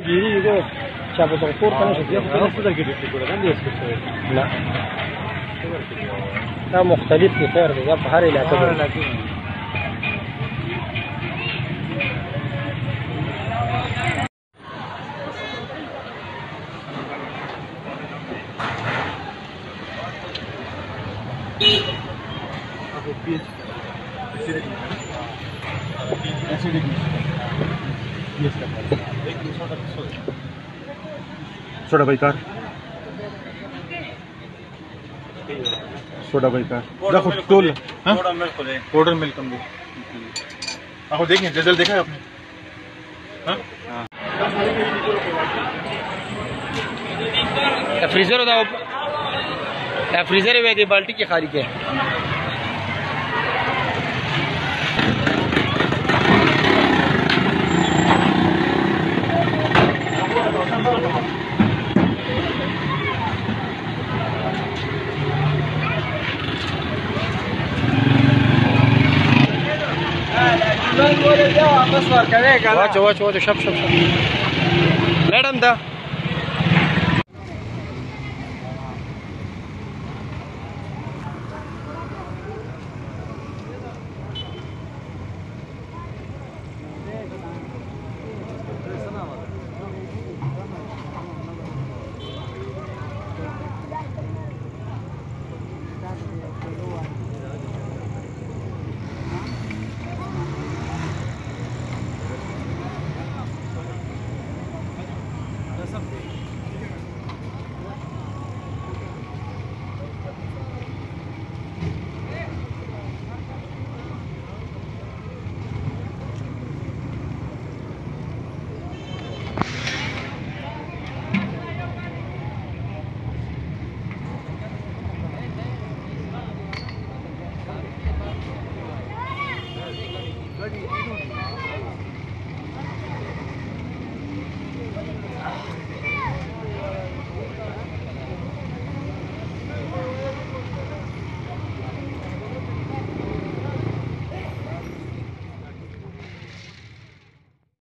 Giri juga siapa songkur kan sudah Aku sudah gitu kan dia seperti. لا لا مختلف كثير يبقى هاري لا تدري सोडा बाइकार सोडा बाइकार देखो toll powder milk हम आपको देखिए रिजल्ट देखा है आपने फ्रीजर होता है फ्रीजर है वे बाल्टी की खाली के واجه واجه واجه شب شب شب मैडम दा Ready?